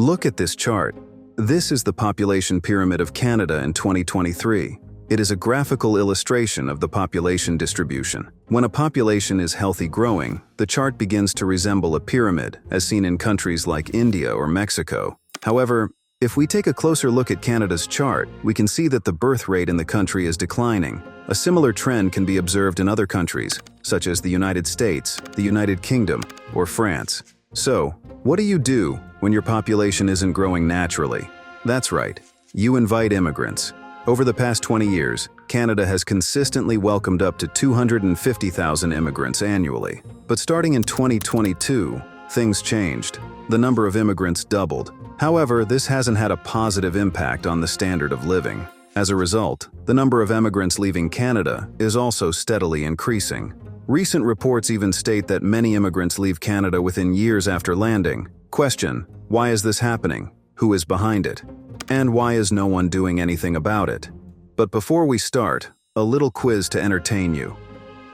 Look at this chart. This is the population pyramid of Canada in 2023. It is a graphical illustration of the population distribution. When a population is healthy growing, the chart begins to resemble a pyramid, as seen in countries like India or Mexico. However, if we take a closer look at Canada's chart, we can see that the birth rate in the country is declining. A similar trend can be observed in other countries, such as the United States, the United Kingdom, or France. So, what do you do when your population isn't growing naturally? That's right, you invite immigrants. Over the past 20 years, Canada has consistently welcomed up to 250,000 immigrants annually. But starting in 2022, things changed. The number of immigrants doubled. However, this hasn't had a positive impact on the standard of living. As a result, the number of immigrants leaving Canada is also steadily increasing. Recent reports even state that many immigrants leave Canada within years after landing. Question: why is this happening? Who is behind it? And why is no one doing anything about it? But before we start, a little quiz to entertain you.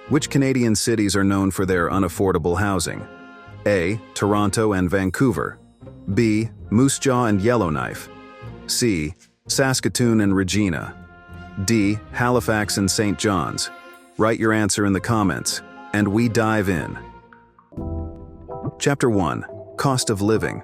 Which Canadian cities are known for their unaffordable housing? A. Toronto and Vancouver. B. Moose Jaw and Yellowknife. C. Saskatoon and Regina. D. Halifax and St. John's. Write your answer in the comments, and we dive in. Chapter 1. Cost of living.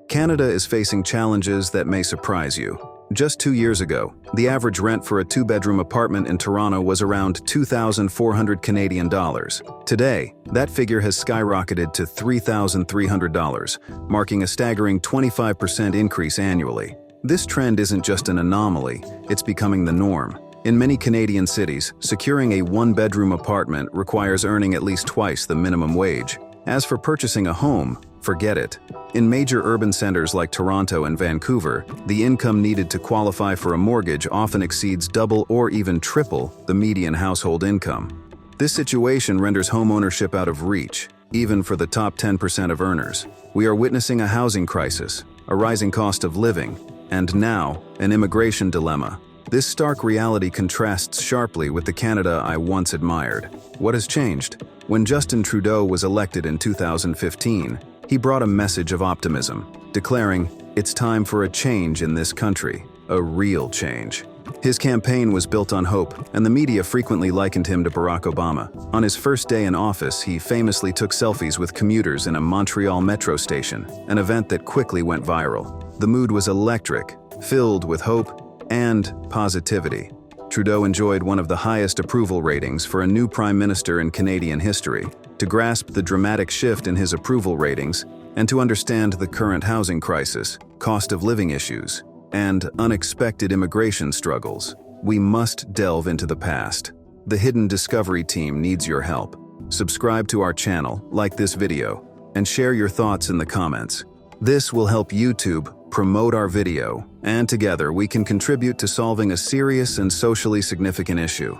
Canada is facing challenges that may surprise you. Just 2 years ago, the average rent for a two-bedroom apartment in Toronto was around 2,400 Canadian dollars. Today, that figure has skyrocketed to $3,300, marking a staggering 25% increase annually. This trend isn't just an anomaly, it's becoming the norm. In many Canadian cities, securing a one-bedroom apartment requires earning at least twice the minimum wage. As for purchasing a home, forget it. In major urban centers like Toronto and Vancouver, the income needed to qualify for a mortgage often exceeds double or even triple the median household income. This situation renders home ownership out of reach, even for the top 10% of earners. We are witnessing a housing crisis, a rising cost of living, and now, an immigration dilemma. This stark reality contrasts sharply with the Canada I once admired. What has changed? When Justin Trudeau was elected in 2015, he brought a message of optimism, declaring, "It's time for a change in this country, a real change." His campaign was built on hope, and the media frequently likened him to Barack Obama. On his first day in office, he famously took selfies with commuters in a Montreal metro station, an event that quickly went viral. The mood was electric, filled with hope and positivity. Trudeau enjoyed one of the highest approval ratings for a new prime minister in Canadian history. To grasp the dramatic shift in his approval ratings, and to understand the current housing crisis, cost of living issues, and unexpected immigration struggles, we must delve into the past. The Hidden Discovery team needs your help. Subscribe to our channel, like this video, and share your thoughts in the comments. This will help YouTube promote our video, and together we can contribute to solving a serious and socially significant issue.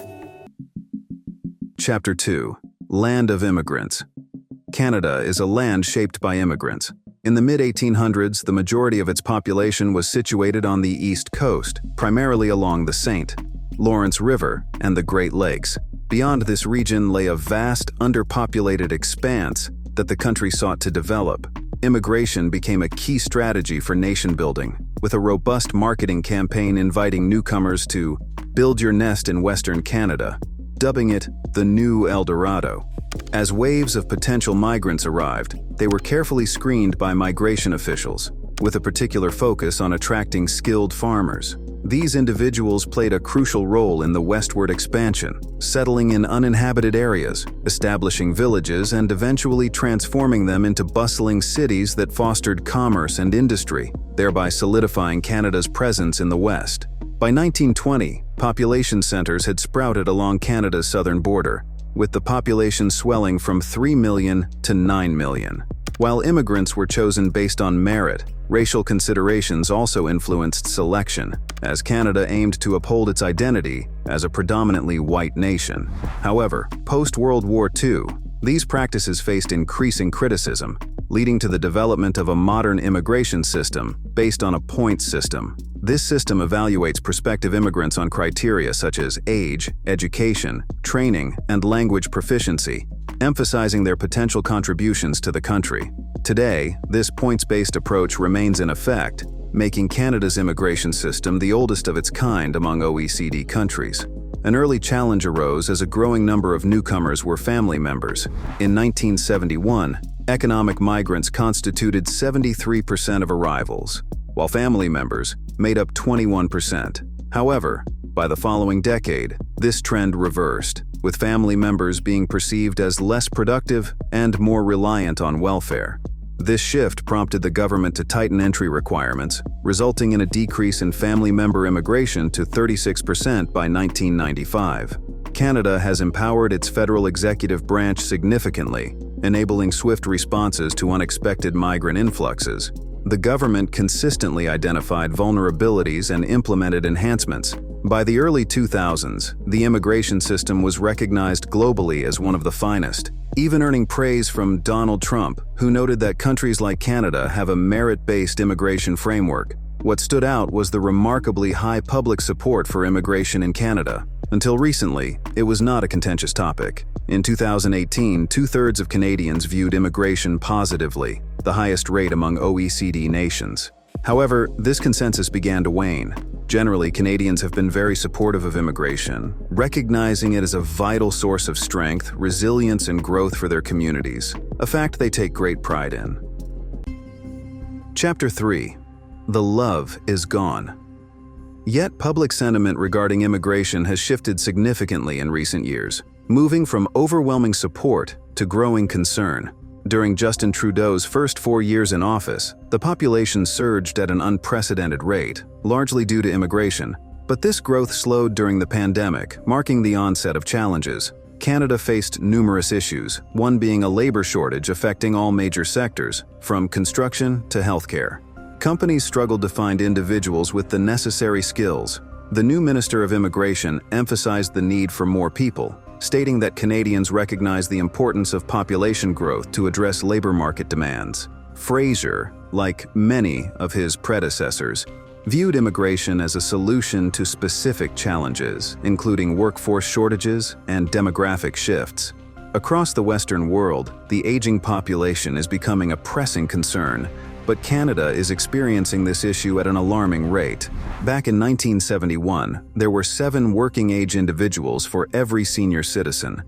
Chapter 2. Land of Immigrants. Canada is a land shaped by immigrants. In the mid-1800s, the majority of its population was situated on the East Coast, primarily along the St. Lawrence River and the Great Lakes. Beyond this region lay a vast, underpopulated expanse that the country sought to develop. Immigration became a key strategy for nation building, with a robust marketing campaign inviting newcomers to build your nest in Western Canada, dubbing it the New El Dorado. As waves of potential migrants arrived, they were carefully screened by migration officials, with a particular focus on attracting skilled farmers. These individuals played a crucial role in the westward expansion, settling in uninhabited areas, establishing villages, and eventually transforming them into bustling cities that fostered commerce and industry, thereby solidifying Canada's presence in the West. By 1920, population centers had sprouted along Canada's southern border, with the population swelling from 3 million to 9 million. While immigrants were chosen based on merit, racial considerations also influenced selection, as Canada aimed to uphold its identity as a predominantly white nation. However, post-World War II, these practices faced increasing criticism, leading to the development of a modern immigration system based on a points system. This system evaluates prospective immigrants on criteria such as age, education, training, and language proficiency. emphasizing their potential contributions to the country. Today, this points-based approach remains in effect, making Canada's immigration system the oldest of its kind among OECD countries. An early challenge arose as a growing number of newcomers were family members. In 1971, economic migrants constituted 73% of arrivals, while family members made up 21%. However, by the following decade, this trend reversed, with family members being perceived as less productive and more reliant on welfare. This shift prompted the government to tighten entry requirements, resulting in a decrease in family member immigration to 36% by 1995. Canada has empowered its federal executive branch significantly, enabling swift responses to unexpected migrant influxes. The government consistently identified vulnerabilities and implemented enhancements. By the early 2000s, the immigration system was recognized globally as one of the finest, even earning praise from Donald Trump, who noted that countries like Canada have a merit-based immigration framework. What stood out was the remarkably high public support for immigration in Canada. Until recently, it was not a contentious topic. In 2018, two-thirds of Canadians viewed immigration positively, the highest rate among OECD nations. However, this consensus began to wane. Generally, Canadians have been very supportive of immigration, recognizing it as a vital source of strength, resilience, and growth for their communities, a fact they take great pride in. Chapter 3. The love is gone. Yet public sentiment regarding immigration has shifted significantly in recent years, moving from overwhelming support to growing concern. During Justin Trudeau's first 4 years in office, the population surged at an unprecedented rate, largely due to immigration. But this growth slowed during the pandemic, marking the onset of challenges. Canada faced numerous issues, one being a labor shortage affecting all major sectors, from construction to healthcare. Companies struggled to find individuals with the necessary skills. The new Minister of Immigration emphasized the need for more people, stating that Canadians recognize the importance of population growth to address labor market demands. Fraser, like many of his predecessors, viewed immigration as a solution to specific challenges, including workforce shortages and demographic shifts. Across the Western world, the aging population is becoming a pressing concern, but Canada is experiencing this issue at an alarming rate. Back in 1971, there were 7 working-age individuals for every senior citizen.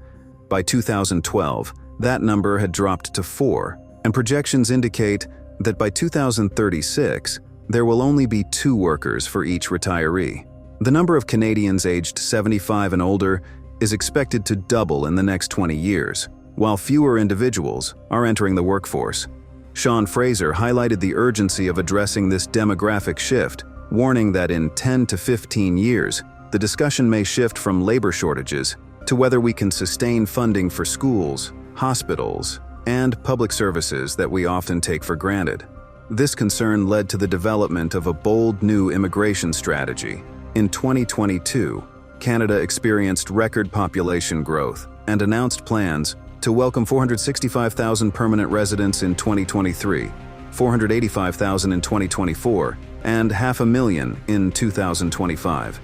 By 2012, that number had dropped to 4, and projections indicate that by 2036, there will only be 2 workers for each retiree. The number of Canadians aged 75 and older is expected to double in the next 20 years, while fewer individuals are entering the workforce. Sean Fraser highlighted the urgency of addressing this demographic shift, warning that in 10 to 15 years, the discussion may shift from labor shortages to whether we can sustain funding for schools, hospitals, and public services that we often take for granted. This concern led to the development of a bold new immigration strategy. In 2022, Canada experienced record population growth and announced plans to welcome 465,000 permanent residents in 2023, 485,000 in 2024, and 500,000 in 2025.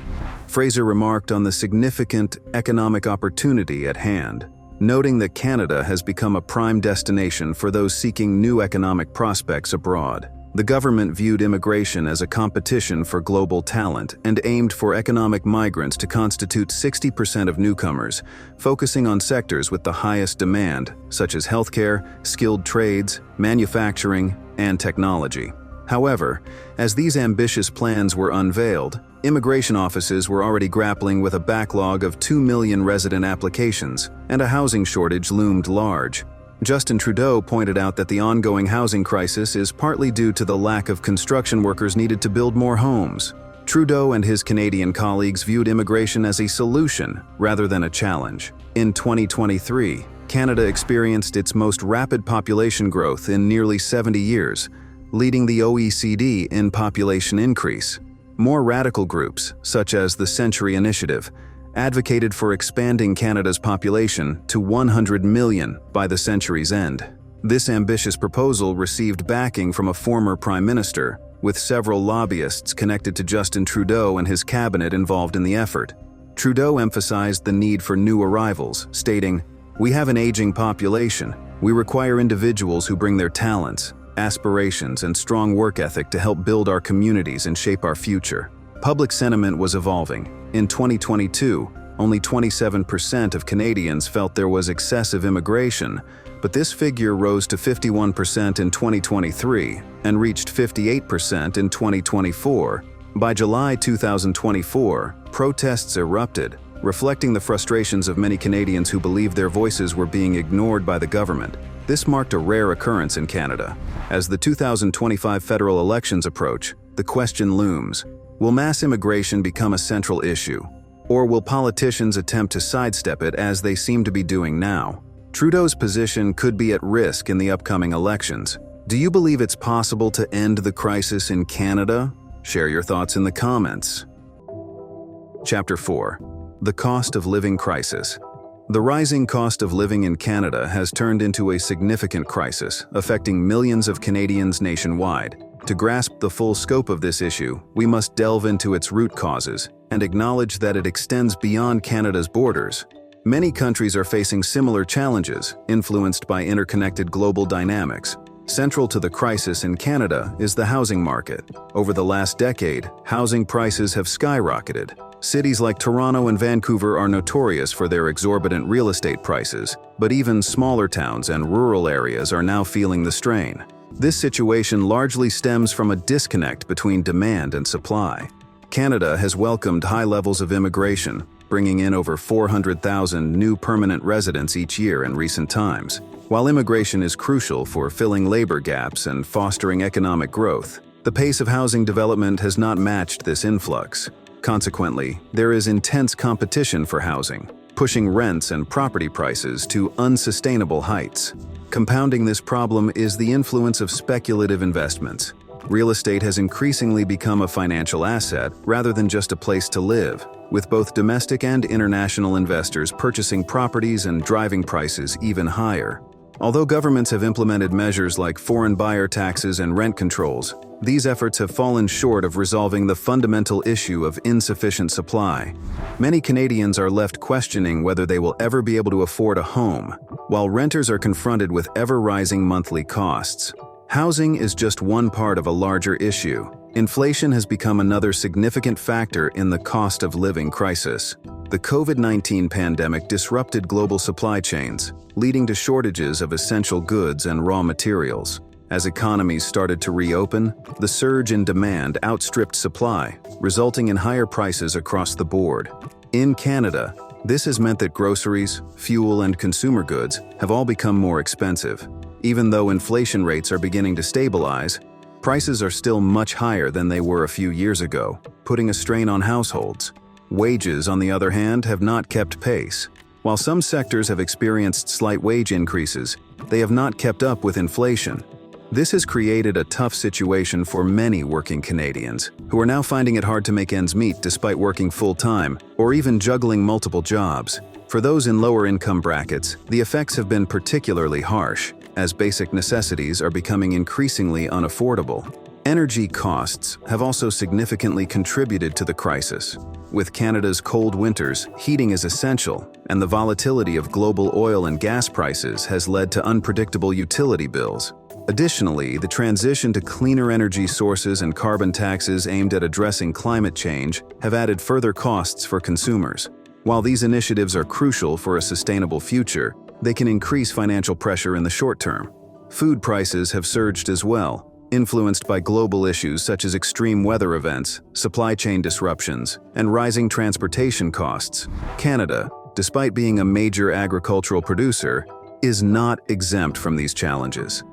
Fraser remarked on the significant economic opportunity at hand, noting that Canada has become a prime destination for those seeking new economic prospects abroad. The government viewed immigration as a competition for global talent and aimed for economic migrants to constitute 60% of newcomers, focusing on sectors with the highest demand, such as healthcare, skilled trades, manufacturing, and technology. However, as these ambitious plans were unveiled, immigration offices were already grappling with a backlog of 2 million resident applications, and a housing shortage loomed large. Justin Trudeau pointed out that the ongoing housing crisis is partly due to the lack of construction workers needed to build more homes. Trudeau and his Canadian colleagues viewed immigration as a solution rather than a challenge. In 2023, Canada experienced its most rapid population growth in nearly 70 years, leading the OECD in population increase. More radical groups, such as the Century Initiative, advocated for expanding Canada's population to 100 million by the century's end. This ambitious proposal received backing from a former prime minister, with several lobbyists connected to Justin Trudeau and his cabinet involved in the effort. Trudeau emphasized the need for new arrivals, stating, We have an aging population. We require individuals who bring their talents, aspirations, and strong work ethic to help build our communities and shape our future. Public sentiment was evolving. In 2022, only 27% of Canadians felt there was excessive immigration, but this figure rose to 51% in 2023 and reached 58% in 2024. By July 2024, protests erupted, reflecting the frustrations of many Canadians who believed their voices were being ignored by the government. This marked a rare occurrence in Canada. As the 2025 federal elections approach, the question looms: will mass immigration become a central issue? Or will politicians attempt to sidestep it as they seem to be doing now? Trudeau's position could be at risk in the upcoming elections. Do you believe it's possible to end the crisis in Canada? Share your thoughts in the comments. Chapter 4. The Cost of Living Crisis. The rising cost of living in Canada has turned into a significant crisis, affecting millions of Canadians nationwide. To grasp the full scope of this issue, we must delve into its root causes and acknowledge that it extends beyond Canada's borders. Many countries are facing similar challenges, influenced by interconnected global dynamics. Central to the crisis in Canada is the housing market. Over the last decade, housing prices have skyrocketed. Cities like Toronto and Vancouver are notorious for their exorbitant real estate prices, but even smaller towns and rural areas are now feeling the strain. This situation largely stems from a disconnect between demand and supply. Canada has welcomed high levels of immigration, bringing in over 400,000 new permanent residents each year in recent times. While immigration is crucial for filling labor gaps and fostering economic growth, the pace of housing development has not matched this influx. Consequently, there is intense competition for housing, pushing rents and property prices to unsustainable heights. Compounding this problem is the influence of speculative investments. Real estate has increasingly become a financial asset rather than just a place to live, with both domestic and international investors purchasing properties and driving prices even higher. Although governments have implemented measures like foreign buyer taxes and rent controls, these efforts have fallen short of resolving the fundamental issue of insufficient supply. Many Canadians are left questioning whether they will ever be able to afford a home, while renters are confronted with ever-rising monthly costs. Housing is just one part of a larger issue. Inflation has become another significant factor in the cost of living crisis. The COVID-19 pandemic disrupted global supply chains, leading to shortages of essential goods and raw materials. As economies started to reopen, the surge in demand outstripped supply, resulting in higher prices across the board. In Canada, this has meant that groceries, fuel, and consumer goods have all become more expensive. Even though inflation rates are beginning to stabilize, prices are still much higher than they were a few years ago, putting a strain on households. Wages, on the other hand, have not kept pace. While some sectors have experienced slight wage increases, they have not kept up with inflation. This has created a tough situation for many working Canadians, who are now finding it hard to make ends meet despite working full-time or even juggling multiple jobs. For those in lower income brackets, the effects have been particularly harsh, as basic necessities are becoming increasingly unaffordable. Energy costs have also significantly contributed to the crisis. With Canada's cold winters, heating is essential, and the volatility of global oil and gas prices has led to unpredictable utility bills. Additionally, the transition to cleaner energy sources and carbon taxes aimed at addressing climate change have added further costs for consumers. While these initiatives are crucial for a sustainable future, they can increase financial pressure in the short term. Food prices have surged as well, influenced by global issues such as extreme weather events, supply chain disruptions, and rising transportation costs. Canada, despite being a major agricultural producer, is not exempt from these challenges.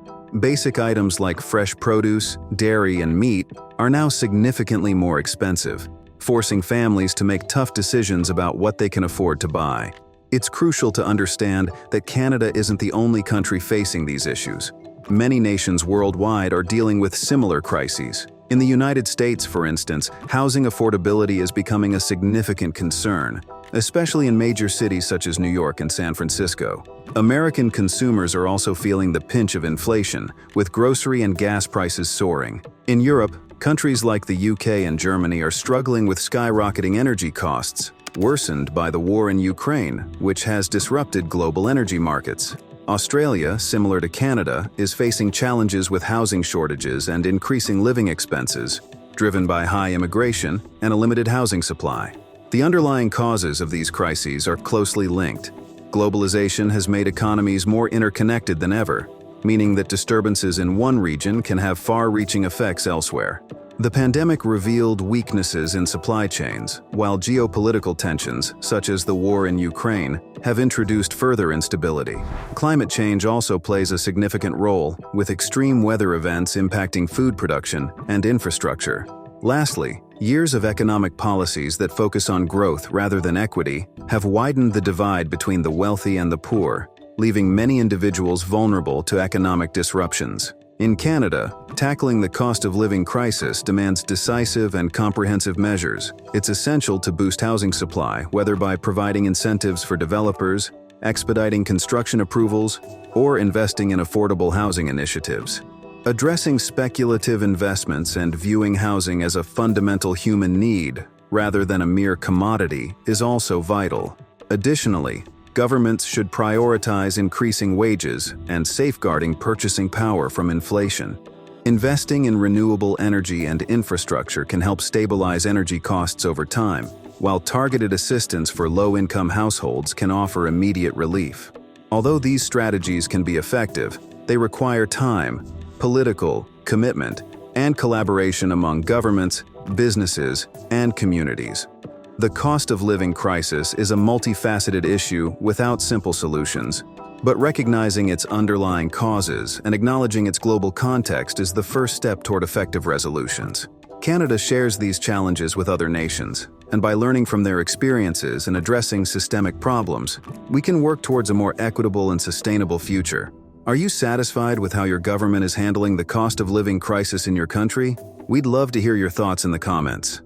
Basic items like fresh produce, dairy, and meat are now significantly more expensive, forcing families to make tough decisions about what they can afford to buy. It's crucial to understand that Canada isn't the only country facing these issues. Many nations worldwide are dealing with similar crises. In the United States, for instance, housing affordability is becoming a significant concern, especially in major cities such as New York and San Francisco. American consumers are also feeling the pinch of inflation, with grocery and gas prices soaring. In Europe, countries like the UK and Germany are struggling with skyrocketing energy costs, worsened by the war in Ukraine, which has disrupted global energy markets. Australia, similar to Canada, is facing challenges with housing shortages and increasing living expenses, driven by high immigration and a limited housing supply. The underlying causes of these crises are closely linked. Globalization has made economies more interconnected than ever, meaning that disturbances in one region can have far-reaching effects elsewhere. The pandemic revealed weaknesses in supply chains, while geopolitical tensions, such as the war in Ukraine, have introduced further instability. Climate change also plays a significant role, with extreme weather events impacting food production and infrastructure. Lastly, years of economic policies that focus on growth rather than equity have widened the divide between the wealthy and the poor, leaving many individuals vulnerable to economic disruptions. In Canada, tackling the cost of living crisis demands decisive and comprehensive measures. It's essential to boost housing supply, whether by providing incentives for developers, expediting construction approvals, or investing in affordable housing initiatives. Addressing speculative investments and viewing housing as a fundamental human need, rather than a mere commodity, is also vital. Additionally, governments should prioritize increasing wages and safeguarding purchasing power from inflation. Investing in renewable energy and infrastructure can help stabilize energy costs over time, while targeted assistance for low-income households can offer immediate relief. Although these strategies can be effective, they require time, political commitment, and collaboration among governments, businesses, and communities. The cost of living crisis is a multifaceted issue without simple solutions, but recognizing its underlying causes and acknowledging its global context is the first step toward effective resolutions. Canada shares these challenges with other nations, and by learning from their experiences and addressing systemic problems, we can work towards a more equitable and sustainable future. Are you satisfied with how your government is handling the cost of living crisis in your country? We'd love to hear your thoughts in the comments.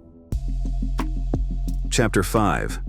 Chapter 5.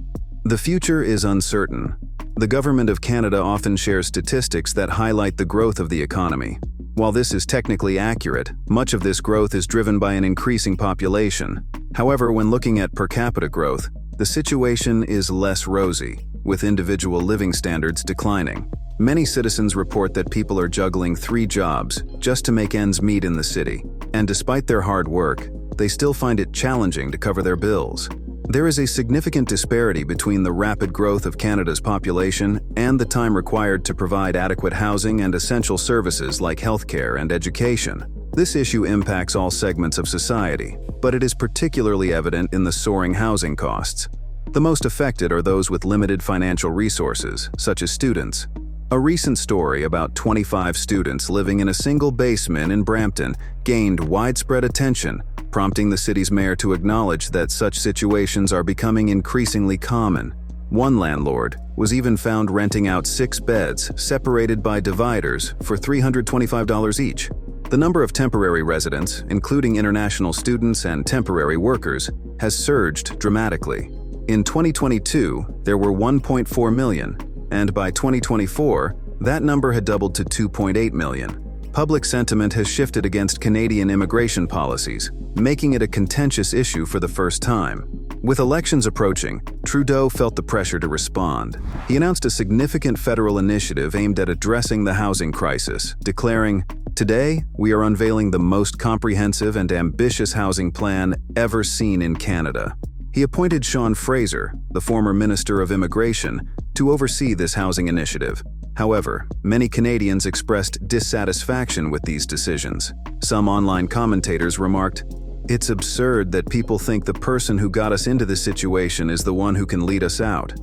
The future is uncertain. The Government of Canada often shares statistics that highlight the growth of the economy. While this is technically accurate, much of this growth is driven by an increasing population. However, when looking at per capita growth, the situation is less rosy, with individual living standards declining. Many citizens report that people are juggling 3 jobs just to make ends meet in the city, and despite their hard work, they still find it challenging to cover their bills. There is a significant disparity between the rapid growth of Canada's population and the time required to provide adequate housing and essential services like healthcare and education. This issue impacts all segments of society, but it is particularly evident in the soaring housing costs. The most affected are those with limited financial resources, such as students. A recent story about 25 students living in a single basement in Brampton gained widespread attention, prompting the city's mayor to acknowledge that such situations are becoming increasingly common. One landlord was even found renting out 6 beds separated by dividers for $325 each. The number of temporary residents, including international students and temporary workers, has surged dramatically. In 2022, there were 1.4 million, and by 2024, that number had doubled to 2.8 million. Public sentiment has shifted against Canadian immigration policies, making it a contentious issue for the first time. With elections approaching, Trudeau felt the pressure to respond. He announced a significant federal initiative aimed at addressing the housing crisis, declaring, "Today, we are unveiling the most comprehensive and ambitious housing plan ever seen in Canada." He appointed Sean Fraser, the former Minister of Immigration, to oversee this housing initiative. However, many Canadians expressed dissatisfaction with these decisions. Some online commentators remarked, "It's absurd that people think the person who got us into this situation is the one who can lead us out."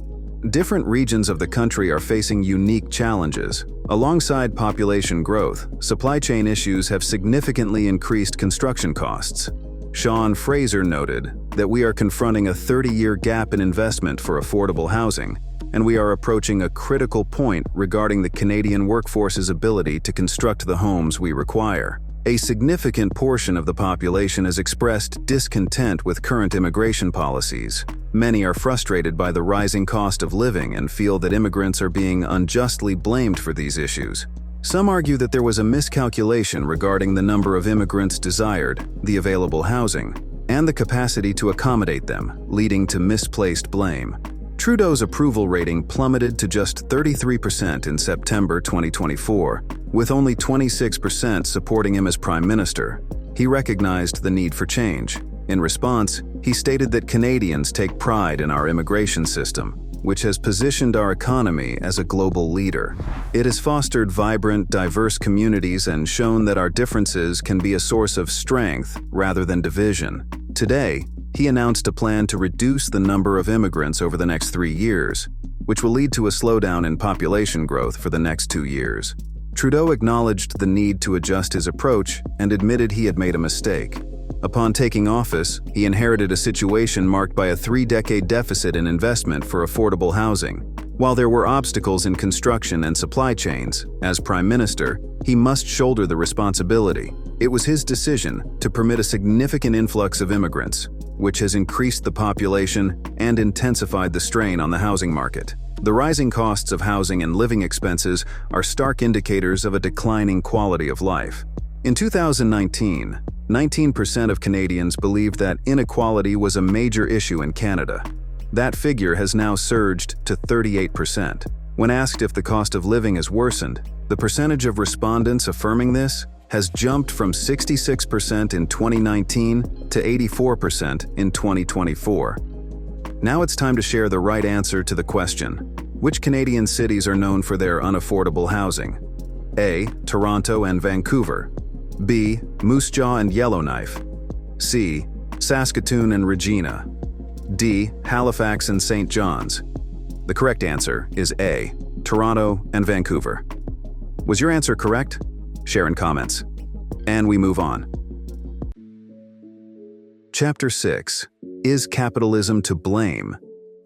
Different regions of the country are facing unique challenges. Alongside population growth, supply chain issues have significantly increased construction costs. Sean Fraser noted that we are confronting a 30-year gap in investment for affordable housing, and we are approaching a critical point regarding the Canadian workforce's ability to construct the homes we require. A significant portion of the population has expressed discontent with current immigration policies. Many are frustrated by the rising cost of living and feel that immigrants are being unjustly blamed for these issues. Some argue that there was a miscalculation regarding the number of immigrants desired, the available housing, and the capacity to accommodate them, leading to misplaced blame. Trudeau's approval rating plummeted to just 33% in September 2024, with only 26% supporting him as Prime Minister. He recognized the need for change. In response, he stated that Canadians take pride in our immigration system, which has positioned our economy as a global leader. It has fostered vibrant, diverse communities and shown that our differences can be a source of strength rather than division. Today, he announced a plan to reduce the number of immigrants over the next 3 years, which will lead to a slowdown in population growth for the next 2 years. Trudeau acknowledged the need to adjust his approach and admitted he had made a mistake. Upon taking office, he inherited a situation marked by a 3-decade deficit in investment for affordable housing. While there were obstacles in construction and supply chains, as Prime Minister, he must shoulder the responsibility. It was his decision to permit a significant influx of immigrants, which has increased the population and intensified the strain on the housing market. The rising costs of housing and living expenses are stark indicators of a declining quality of life. In 2019, 19% of Canadians believed that inequality was a major issue in Canada. That figure has now surged to 38%. When asked if the cost of living has worsened, the percentage of respondents affirming this has jumped from 66% in 2019 to 84% in 2024. Now it's time to share the right answer to the question: which Canadian cities are known for their unaffordable housing? A. Toronto and Vancouver. B. Moose Jaw and Yellowknife. C. Saskatoon and Regina. D. Halifax and St. John's. The correct answer is A. Toronto and Vancouver. Was your answer correct? Share in comments. And we move on. Chapter 6. Is capitalism to blame?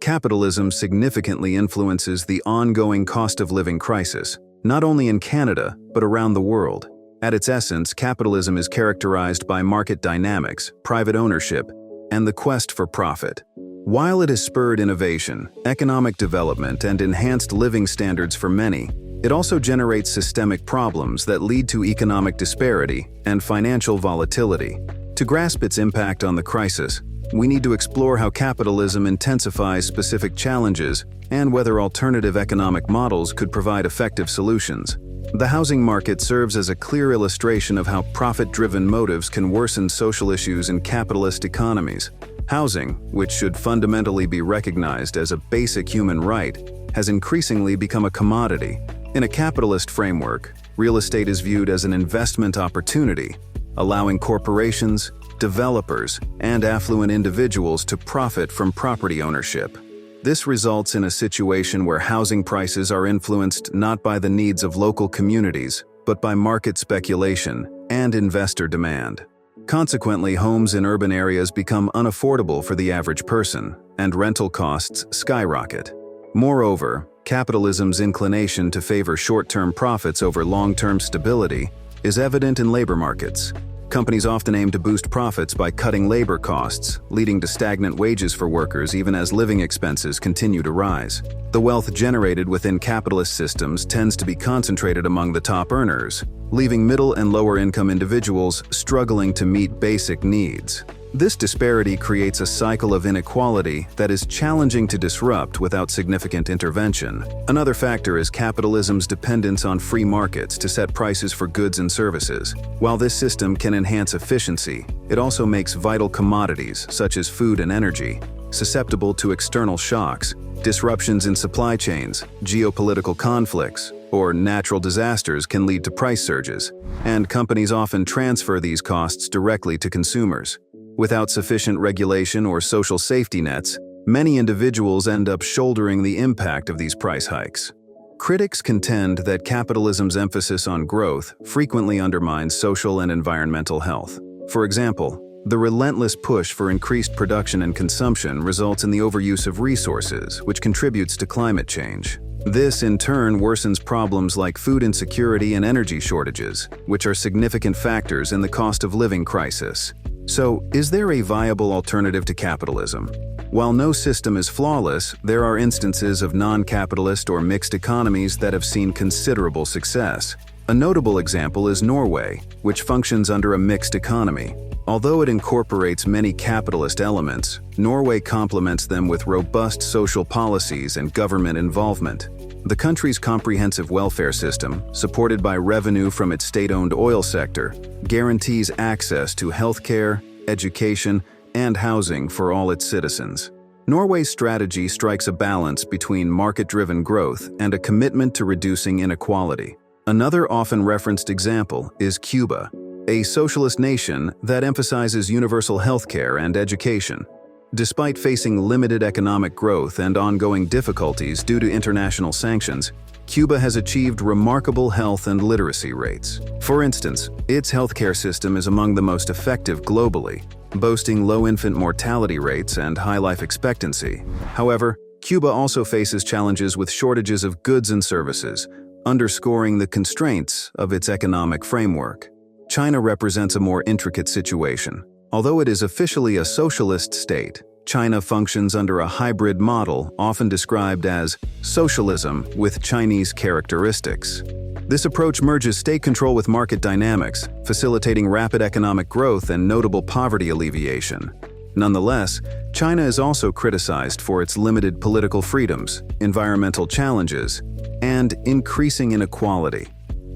Capitalism significantly influences the ongoing cost of living crisis, not only in Canada, but around the world. At its essence, capitalism is characterized by market dynamics, private ownership, and the quest for profit. While it has spurred innovation, economic development, and enhanced living standards for many, it also generates systemic problems that lead to economic disparity and financial volatility. To grasp its impact on the crisis, we need to explore how capitalism intensifies specific challenges and whether alternative economic models could provide effective solutions. The housing market serves as a clear illustration of how profit-driven motives can worsen social issues in capitalist economies. Housing, which should fundamentally be recognized as a basic human right, has increasingly become a commodity. In a capitalist framework, real estate is viewed as an investment opportunity, allowing corporations, developers, and affluent individuals to profit from property ownership. This results in a situation where housing prices are influenced not by the needs of local communities, but by market speculation and investor demand. Consequently, homes in urban areas become unaffordable for the average person, and rental costs skyrocket. Moreover, capitalism's inclination to favor short-term profits over long-term stability is evident in labor markets. Companies often aim to boost profits by cutting labor costs, leading to stagnant wages for workers even as living expenses continue to rise. The wealth generated within capitalist systems tends to be concentrated among the top earners, leaving middle and lower income individuals struggling to meet basic needs. This disparity creates a cycle of inequality that is challenging to disrupt without significant intervention. Another factor is capitalism's dependence on free markets to set prices for goods and services. While this system can enhance efficiency, it also makes vital commodities, such as food and energy, susceptible to external shocks. Disruptions in supply chains, geopolitical conflicts, or natural disasters can lead to price surges, and companies often transfer these costs directly to consumers. Without sufficient regulation or social safety nets, many individuals end up shouldering the impact of these price hikes. Critics contend that capitalism's emphasis on growth frequently undermines social and environmental health. For example, the relentless push for increased production and consumption results in the overuse of resources, which contributes to climate change. This, in turn, worsens problems like food insecurity and energy shortages, which are significant factors in the cost of living crisis. So, is there a viable alternative to capitalism? While no system is flawless, there are instances of non-capitalist or mixed economies that have seen considerable success. A notable example is Norway, which functions under a mixed economy. Although it incorporates many capitalist elements, Norway complements them with robust social policies and government involvement. The country's comprehensive welfare system, supported by revenue from its state-owned oil sector, guarantees access to healthcare, education, and housing for all its citizens. Norway's strategy strikes a balance between market-driven growth and a commitment to reducing inequality. Another often referenced example is Cuba, a socialist nation that emphasizes universal healthcare and education. Despite facing limited economic growth and ongoing difficulties due to international sanctions, Cuba has achieved remarkable health and literacy rates. For instance, its healthcare system is among the most effective globally, boasting low infant mortality rates and high life expectancy. However, Cuba also faces challenges with shortages of goods and services, underscoring the constraints of its economic framework. China represents a more intricate situation. Although it is officially a socialist state, China functions under a hybrid model often described as socialism with Chinese characteristics. This approach merges state control with market dynamics, facilitating rapid economic growth and notable poverty alleviation. Nonetheless, China is also criticized for its limited political freedoms, environmental challenges, and increasing inequality.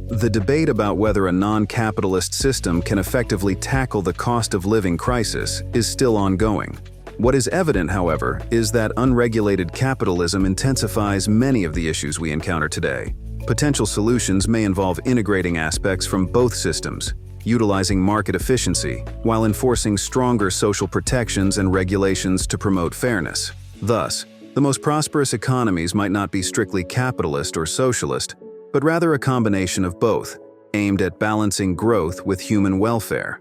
The debate about whether a non-capitalist system can effectively tackle the cost of living crisis is still ongoing. What is evident, however, is that unregulated capitalism intensifies many of the issues we encounter today. Potential solutions may involve integrating aspects from both systems, utilizing market efficiency, while enforcing stronger social protections and regulations to promote fairness. Thus, the most prosperous economies might not be strictly capitalist or socialist, but rather a combination of both, aimed at balancing growth with human welfare.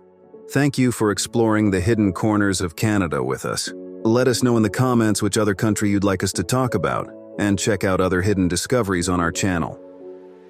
Thank you for exploring the hidden corners of Canada with us. Let us know in the comments which other country you'd like us to talk about, and check out other hidden discoveries on our channel.